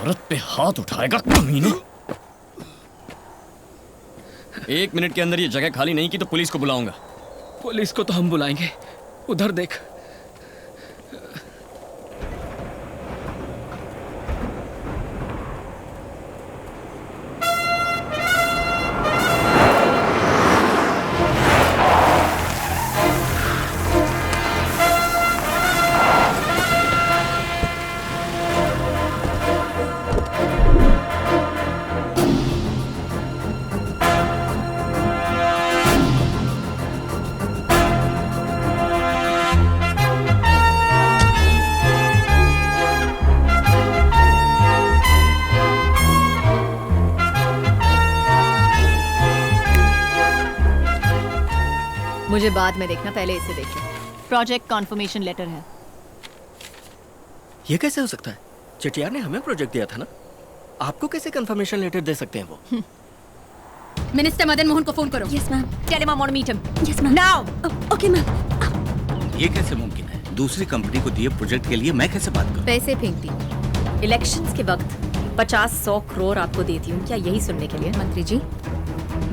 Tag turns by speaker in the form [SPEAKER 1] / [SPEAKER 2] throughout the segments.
[SPEAKER 1] औरत पे हाथ उठाएगा कमीने। 1 मिनट के अंदर ये जगह खाली नहीं की तो पुलिस को बुलाऊंगा।
[SPEAKER 2] पुलिस को तो हम बुलाएंगे, उधर देख।
[SPEAKER 3] मुझे बाद में देखना, पहले इसे देखिए। प्रोजेक्ट कॉन्फर्मेशन लेटर है।
[SPEAKER 4] ये कैसे हो सकता है? चटियार ने हमें प्रोजेक्ट दिया था ना, आपको कैसे कंफर्मेशन लेटर दे सकते हैं वो?
[SPEAKER 3] मिनिस्टर मदन मोहन को फोन करो। Yes ma'am. Tell him I want to meet him. Yes ma'am. Now. Okay ma'am.
[SPEAKER 5] ये कैसे मुमकिन है? दूसरी कंपनी को दिए प्रोजेक्ट के लिए मैं कैसे बात करूं?
[SPEAKER 3] पैसे फेंक दी। इलेक्शंस के वक्त 50-100 करोड़ आपको देती हूँ, क्या यही सुनने के लिए?
[SPEAKER 6] मंत्री जी,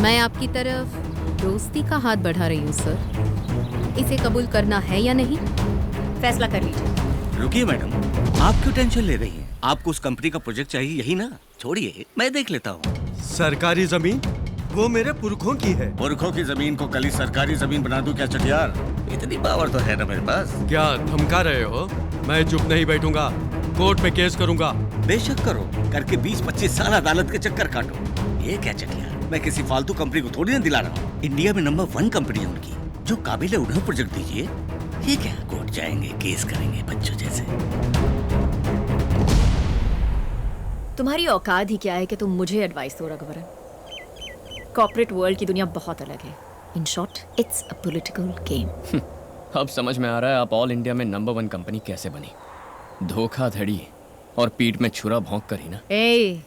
[SPEAKER 6] मैं आपकी तरफ दोस्ती का हाथ बढ़ा रही हूँ सर। इसे कबूल करना है या नहीं,
[SPEAKER 3] फैसला कर लीजिए।
[SPEAKER 5] रुकिए मैडम, आप क्यों टेंशन ले रही हैं? आपको उस कंपनी का प्रोजेक्ट चाहिए यही ना? छोड़िए, मैं देख लेता हूँ।
[SPEAKER 7] सरकारी जमीन वो मेरे पुरखों की है।
[SPEAKER 5] पुरखों की जमीन को कल ही सरकारी जमीन बना दूं क्या चटियार? इतनी पावर तो है ना मेरे पास।
[SPEAKER 7] क्या धमका रहे हो? मैं चुप नहीं बैठूंगा, कोर्ट में केस करूंगा।
[SPEAKER 5] बेशक करो, करके 20-25 साल अदालत के चक्कर काटो। ये क्या चटियार, मैं किसी फालतू कंपनी को थोड़ी ना दिला रहा हूँ। इंडिया में नंबर 1 कंपनी है उनकी, जो काबिल है उन्हें प्रोजेक्ट दीजिए। ये क्या, कोर्ट जाएंगे, केस करेंगे बच्चों जैसे।
[SPEAKER 3] तुम्हारी औकात ही क्या है कि तुम मुझे एडवाइस दो रघुवरन? कॉर्पोरेट वर्ल्ड की दुनिया बहुत अलग है। In short, it's a political game.
[SPEAKER 1] अब समझ में आ रहा है आप ऑल इंडिया में नंबर 1 कंपनी कैसे बनी। धोखाधड़ी और पीठ में छुरा भोंक कर ही ना।
[SPEAKER 3] ए,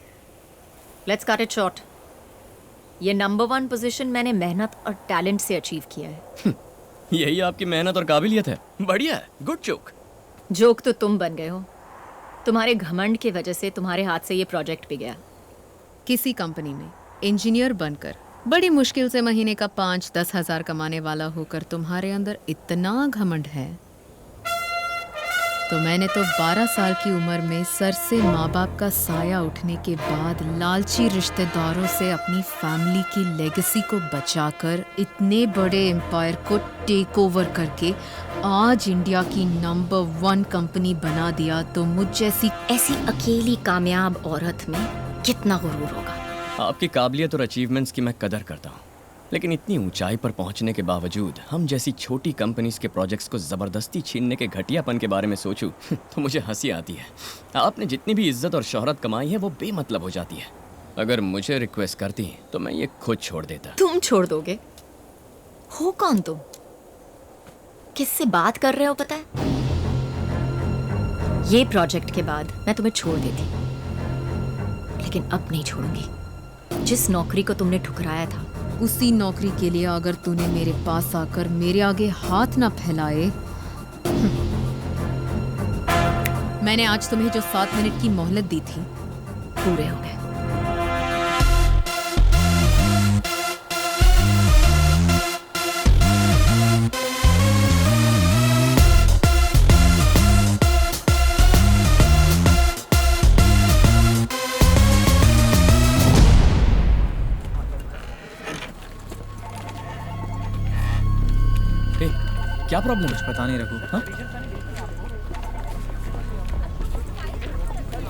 [SPEAKER 3] लेट्स कट इट शॉर्ट। ये नंबर 1 पोजीशन मैंने मेहनत और टैलेंट से अचीव किया है।
[SPEAKER 1] यही आपकी मेहनत और काबिलियत है। बढ़िया है, गुड जोक।
[SPEAKER 3] जोक तो तुम बन गए हो। तुम्हारे घमंड की वजह से तुम्हारे हाथ से ये प्रोजेक्ट भी गया।
[SPEAKER 6] किसी कंपनी में इंजीनियर बनकर बड़ी मुश्किल से महीने का 5-10 हजार कमाने वाला होकर तुम्हारे अंदर इतना घमंड है, तो मैंने तो 12 साल की उम्र में सर से माँ बाप का साया उठने के बाद लालची रिश्तेदारों से अपनी फैमिली की लेगेसी को बचाकर इतने बड़े एम्पायर को टेक ओवर करके आज इंडिया की नंबर 1 कंपनी बना दिया। तो मुझ जैसी
[SPEAKER 3] ऐसी अकेली कामयाब औरत में कितना गुरूर होगा।
[SPEAKER 1] आपकी काबिलियत और अचीवमेंट्स की मैं कदर करता हूँ, लेकिन इतनी ऊंचाई पर पहुंचने के बावजूद हम जैसी छोटी कंपनीज के प्रोजेक्ट्स को ज़बरदस्ती छीनने के घटियापन के बारे में सोचूं तो मुझे हंसी आती है। आपने जितनी भी इज्जत और शोहरत कमाई है वो बेमतलब हो जाती है। अगर मुझे रिक्वेस्ट करती तो मैं ये खुद छोड़ देता।
[SPEAKER 3] तुम छोड़ दोगे? हो कौन तुम? किससे बात कर रहे हो पता है? ये प्रोजेक्ट के बाद मैं तुम्हें छोड़ देती, लेकिन अब नहीं छोड़ूंगी। जिस नौकरी को तुमने ठुकराया था,
[SPEAKER 6] उसी नौकरी के लिए अगर तूने मेरे पास आकर मेरे आगे हाथ ना फैलाए। मैंने आज तुम्हें जो 7 मिनट की मोहलत दी थी,
[SPEAKER 3] पूरे हो गए।
[SPEAKER 1] क्या प्रॉब्लम है?
[SPEAKER 2] पता नहीं रघु। हाँ?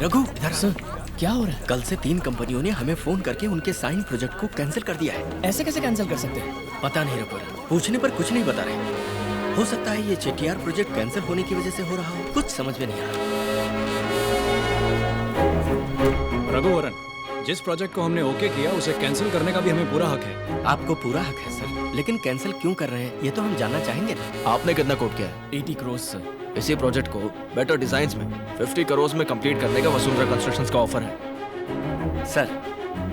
[SPEAKER 4] रघु इधर
[SPEAKER 1] सर, क्या हो रहा है?
[SPEAKER 4] कल से 3 कंपनियों ने हमें फोन करके उनके साइन प्रोजेक्ट को कैंसिल कर दिया है।
[SPEAKER 1] ऐसे कैसे कैंसिल कर सकते हैं?
[SPEAKER 4] पता नहीं रघु, पूछने पर कुछ नहीं बता रहे। हो सकता है ये चेटीआर प्रोजेक्ट कैंसिल होने की वजह से हो रहा हो, कुछ समझ में नहीं आ रहा।
[SPEAKER 2] रघुवरन, जिस प्रोजेक्ट को हमने ओके किया उसे कैंसिल करने का भी हमें पूरा हक है।
[SPEAKER 4] आपको पूरा हक है सर, लेकिन कैंसिल क्यों कर रहे हैं ये तो हम जानना चाहेंगे ना।
[SPEAKER 8] आपने कितना कोट किया है?
[SPEAKER 1] 80 करोड़ सर।
[SPEAKER 8] इसी प्रोजेक्ट को बेटर डिजाइन्स में 50 करोड़ में कंप्लीट करने का वसुंधरा कंस्ट्रक्शंस का ऑफर है।
[SPEAKER 4] सर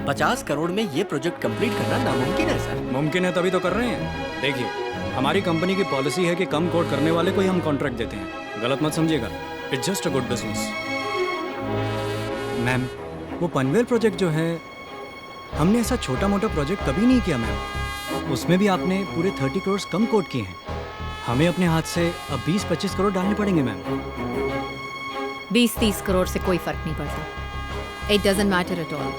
[SPEAKER 4] 50 करोड़ में ये प्रोजेक्ट कंप्लीट करना नामुमकिन है सर।
[SPEAKER 2] मुमकिन है तभी तो कर रहे हैं। देखिए, हमारी कंपनी की पॉलिसी है कि कम कोट करने वाले को ही हम कॉन्ट्रैक्ट देते हैं। गलत मत समझिएगा, it's just a good business. Ma'am, वो पनवेल प्रोजेक्ट जो है, हमने ऐसा छोटा मोटा प्रोजेक्ट कभी नहीं किया मैम। उसमें भी आपने पूरे 30 करोड़ कम कोट किए हैं। हमें अपने हाथ से अब 20-25 करोड़ डालने पड़ेंगे मैम।
[SPEAKER 3] 20-30 करोड़ से कोई फर्क नहीं पड़ता।
[SPEAKER 6] It doesn't matter at all.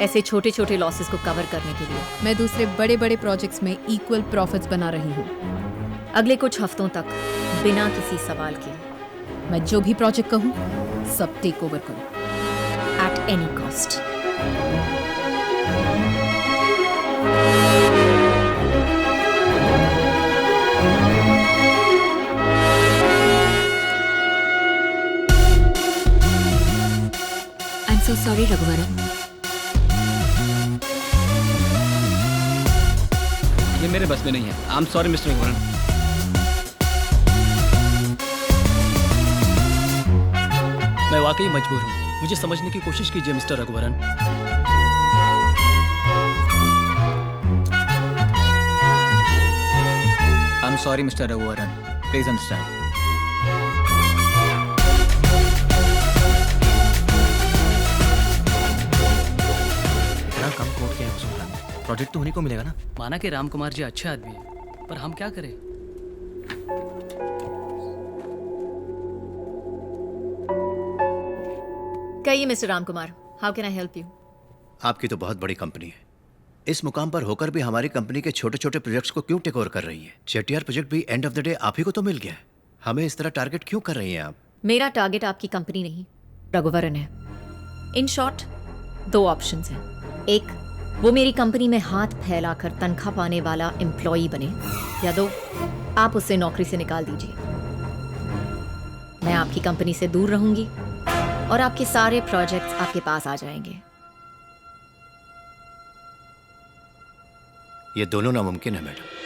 [SPEAKER 3] ऐसे छोटे छोटे लॉसेस को कवर करने के लिए
[SPEAKER 6] मैं दूसरे बड़े बड़े प्रोजेक्ट्स में इक्वल प्रॉफिट्स बना रही हूँ।
[SPEAKER 3] अगले कुछ हफ्तों तक बिना किसी सवाल के
[SPEAKER 6] मैं जो भी प्रोजेक्ट कहूँ सब टेक ओवर करूँ
[SPEAKER 3] at any cost.
[SPEAKER 9] I am so sorry Raghuvaran.
[SPEAKER 2] ये मेरे बस में नहीं है। I am sorry mister Raghuvaran. मैं वाकई मजबूर हूँ, मुझे समझने की कोशिश कीजिए mister Raghuvaran. I am sorry mister Raghuvaran, please understand.
[SPEAKER 4] इतना कम कोट किया है वसुंधरा ने, प्रोजेक्ट तो उन्हीं को मिलेगा ना।
[SPEAKER 10] माना कि राम कुमार जी अच्छे आदमी हैं, पर हम क्या करें?
[SPEAKER 3] कहिए mister Ram Kumar, how can I help you?
[SPEAKER 11] आपकी तो बहुत बड़ी कंपनी है, इस मुकाम पर होकर भी हमारी कंपनी के छोटे छोटे प्रोजेक्ट्स को क्यों टेक ओवर कर रही है? चेटियार प्रोजेक्ट भी एंड ऑफ द डे आप ही को तो मिल गया है, हमें इस तरह टारगेट क्यों कर रही हैं आप?
[SPEAKER 3] मेरा टारगेट आपकी कंपनी नहीं रघुवरन है। इन शॉर्ट 2 ऑप्शंस हैं। एक, वो मेरी कंपनी में हाथ फैलाकर तनख्वाह पाने वाला एम्प्लॉई बने, या 2, आप उसे नौकरी से निकाल दीजिए। मैं आपकी कंपनी से दूर रहूंगी और आपके सारे प्रोजेक्ट्स आपके पास आ जाएंगे।
[SPEAKER 11] ये दोनों नामुमकिन है मैडम।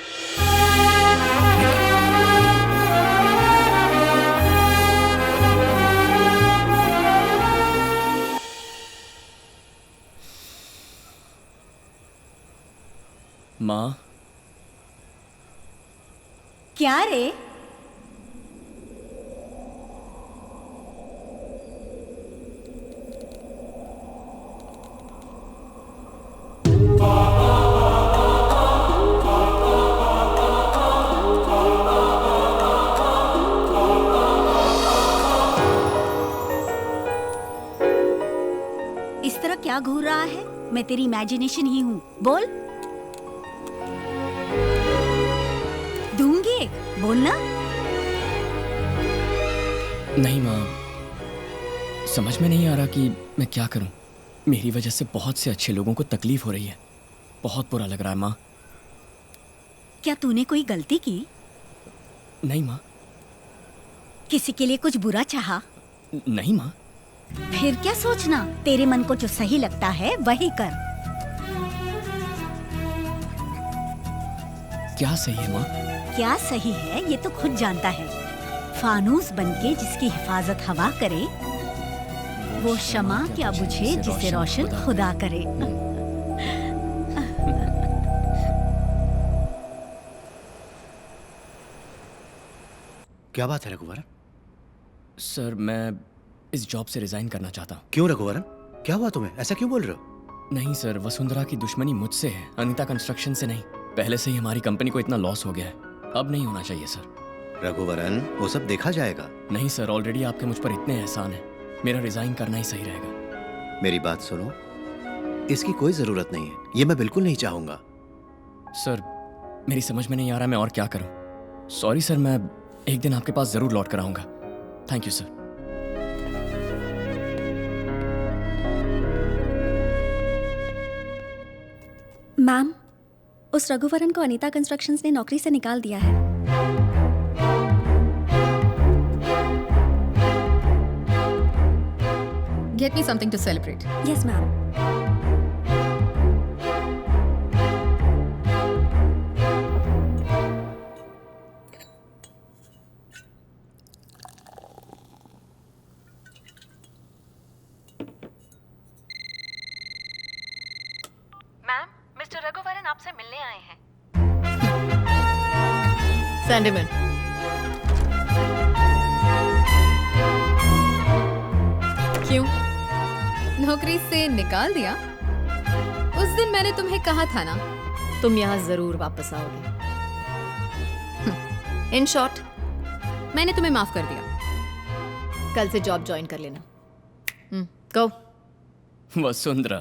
[SPEAKER 1] माँ,
[SPEAKER 9] क्या रे? इस तरह क्या घूर रहा है? मैं तेरी इमेजिनेशन ही हूँ। बोल। दूंगी, बोलना।
[SPEAKER 1] नहीं माँ, समझ में नहीं आ रहा कि मैं क्या करूं। मेरी वजह से बहुत से अच्छे लोगों को तकलीफ हो रही है, बहुत बुरा लग रहा है माँ।
[SPEAKER 9] क्या तूने कोई गलती की?
[SPEAKER 1] नहीं माँ।
[SPEAKER 9] किसी के लिए कुछ बुरा चाहा?
[SPEAKER 1] नहीं माँ।
[SPEAKER 9] फिर क्या सोचना, तेरे मन को जो सही लगता है वही कर।
[SPEAKER 1] क्या सही है माँ?
[SPEAKER 9] क्या सही है ये तो खुद जानता है। फानूस बनके जिसकी हिफाजत हवा करे, वो शमा क्या बुझे जिसे रोशन खुदा करे।
[SPEAKER 11] क्या बात है रघुवरन?
[SPEAKER 1] सर, मैं इस जॉब से रिजाइन करना चाहता हूँ।
[SPEAKER 11] क्यों रघुवरन, क्या हुआ तुम्हें? ऐसा क्यों बोल रहे हो?
[SPEAKER 1] नहीं सर, वसुंधरा की दुश्मनी मुझसे है, अनीता कंस्ट्रक्शन से नहीं। पहले से ही हमारी कंपनी को इतना लॉस हो गया है, अब नहीं होना चाहिए सर।
[SPEAKER 11] रघुवरन, वो सब देखा जाएगा।
[SPEAKER 1] नहीं सर, ऑलरेडी आपके मुझ पर इतने एहसान है, मेरा रिजाइन करना ही सही रहेगा।
[SPEAKER 11] मेरी बात सुनो, इसकी कोई जरूरत नहीं है, ये मैं बिल्कुल नहीं चाहूंगा।
[SPEAKER 1] सर, मेरी समझ में नहीं आ रहा मैं और क्या करूं। सॉरी सर, मैं एक दिन आपके पास जरूर लौट कर आऊंगा। Thank you sir.
[SPEAKER 9] मैम, उस रघुवरन को अनीता कंस्ट्रक्शंस ने नौकरी से निकाल दिया है।
[SPEAKER 6] Get me something to celebrate.
[SPEAKER 9] Yes ma'am.
[SPEAKER 3] Ma'am, mister Raghuvaran आपसे मिलने आए हैं। Send him in. क्यों?
[SPEAKER 6] नौकरी से निकाल दिया? उस दिन मैंने तुम्हें कहा था ना
[SPEAKER 3] तुम यहाँ जरूर वापस आओगे। इन शॉर्ट,
[SPEAKER 6] मैंने तुम्हें माफ कर दिया।
[SPEAKER 3] कल से जॉब ज्वाइन कर लेना। गो।
[SPEAKER 1] वसुंधरा,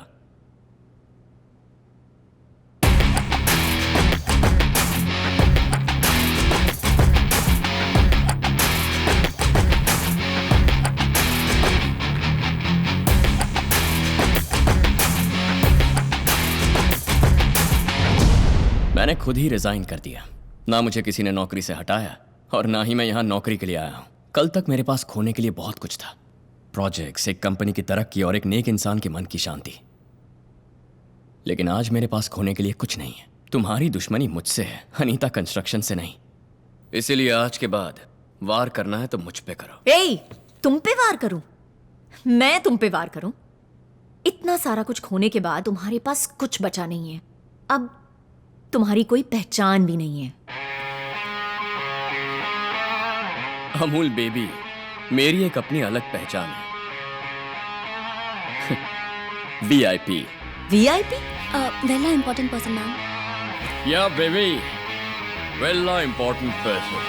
[SPEAKER 1] मैंने खुद ही रिजाइन कर दिया। ना मुझे किसी ने नौकरी से हटाया और ना ही मैं यहाँ नौकरी के लिए आया हूँ। कल तक मेरे पास खोने के लिए बहुत कुछ था, प्रोजेक्ट्स, एक कंपनी की तरक्की और एक नेक इंसान के मन की शांति। लेकिन आज मेरे पास खोने के लिए कुछ नहीं है। तुम्हारी दुश्मनी मुझसे है, अनीता कंस्ट्रक्शन से नहीं। इसीलिए आज के बाद वार करना है तो मुझ पे करो।
[SPEAKER 3] ए, तुम पे वार करूं? मैं तुम पे वार करूं? इतना सारा कुछ खोने के बाद तुम्हारे पास कुछ बचा नहीं है। अब तुम्हारी कोई पहचान भी नहीं है।
[SPEAKER 1] अमूल बेबी, मेरी एक अपनी अलग पहचान है। VIP।
[SPEAKER 3] VIP?
[SPEAKER 12] वेला इम्पोर्टेंट पर्सन मैम।
[SPEAKER 1] या बेबी, वेला इम्पोर्टेंट पर्सन।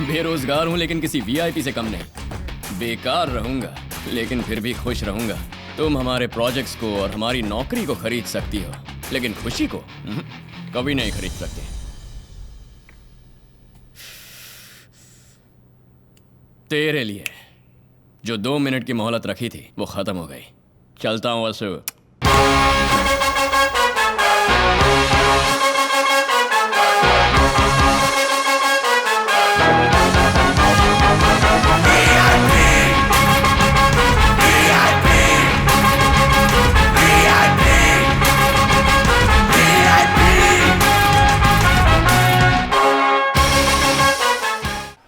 [SPEAKER 1] बेरोजगार हूं लेकिन किसी VIP से कम नहीं। बेकार रहूंगा लेकिन फिर भी खुश रहूंगा। तुम हमारे प्रोजेक्ट्स को और हमारी नौकरी को खरीद सकती हो, लेकिन खुशी को कभी नहीं खरीद सकते। तेरे लिए जो 2 मिनट की मोहलत रखी थी वो खत्म हो गई। चलता हूं वसु।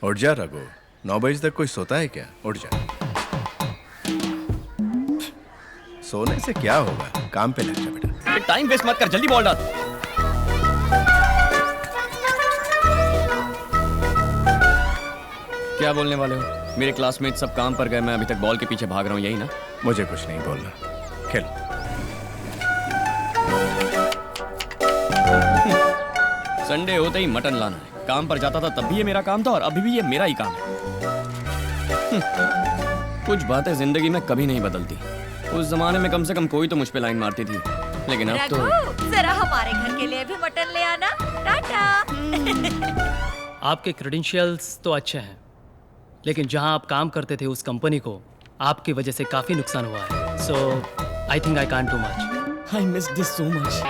[SPEAKER 13] उठ जा रघु, 9 बजे तक कोई सोता है क्या? उठ जा। सोने से क्या होगा, काम पे लग जा बेटा।
[SPEAKER 1] टाइम वेस्ट मत कर, जल्दी बॉल डाल। क्या बोलने वाले हो? मेरे क्लासमेट सब काम पर गए, मैं अभी तक बॉल के पीछे भाग रहा हूँ, यही ना?
[SPEAKER 13] मुझे कुछ नहीं बोलना, खेल।
[SPEAKER 1] संडे होते ही मटन लाना है। काम पर जाता था तब भी ये मेरा काम था और अभी भी ये मेरा ही काम है। कुछ बातें जिंदगी में कभी नहीं बदलती। उस जमाने में कम से कम कोई तो मुझ पे लाइन मारती थी, लेकिन अब तो
[SPEAKER 9] जरा हमारे घर के लिए भी मटन ले आना। टाटा।
[SPEAKER 10] आपके क्रेडेंशियल्स तो अच्छे हैं, लेकिन जहां आप काम करते थे उस कंपनी को आपकी वजह से काफी नुकसान हुआ है। So I think I can't do much.
[SPEAKER 1] I miss this so much.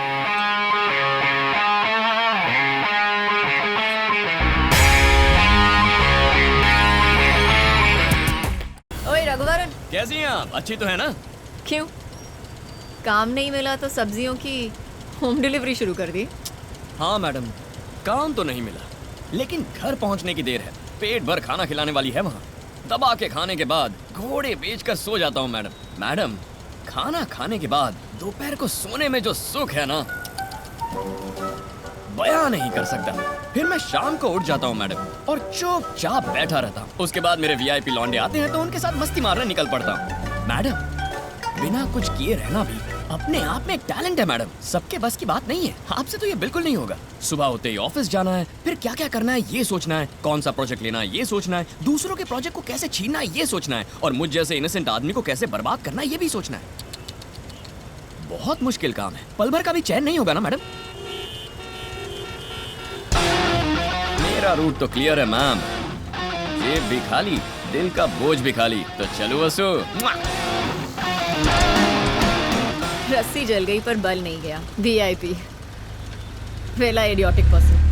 [SPEAKER 3] Raghuvaran,
[SPEAKER 1] कैसी हैं आप? अच्छी तो है ना?
[SPEAKER 3] क्यों? काम नहीं मिला तो सब्जियों की होम डिलीवरी शुरू कर दी?
[SPEAKER 1] हाँ मैडम, काम तो नहीं मिला, लेकिन घर पहुंचने की देर है। पेट भर खाना खिलाने वाली है वहाँ। दबा के खाने के बाद घोड़े बेचकर सो जाता हूँ मैडम। मैडम, खाना खाने के बाद दोपहर को सोने में जो सुख है ना, बयां नहीं कर सकता। फिर मैं शाम को उठ जाता हूँ मैडम और चुपचाप बैठा रहता हूँ। उसके बाद मेरे VIP लौंडे आते हैं तो उनके साथ मस्ती मारने निकल पड़ता हूँ। मैडम, बिना कुछ किए रहना भी अपने आप में एक टैलेंट है मैडम। सबके बस की बात नहीं है। आपसे तो ये बिल्कुल नहीं होगा। सुबह होते ही ऑफिस जाना है, फिर क्या क्या करना है ये सोचना है, कौन सा प्रोजेक्ट लेना है ये सोचना है, दूसरों के प्रोजेक्ट को कैसे छीनना है ये सोचना है, और मुझ जैसे इनोसेंट आदमी को कैसे बर्बाद करना है ये भी सोचना है। बहुत मुश्किल काम है। पल भर का भी चैन नहीं होगा ना मैडम। मेरा रूट तो क्लियर है मैम। जेब भी खाली, दिल का बोझ भी खाली। तो चलो वसु।
[SPEAKER 3] रस्सी जल गई पर बल नहीं गया। VIP, वेला इडियोटिक पर्सन।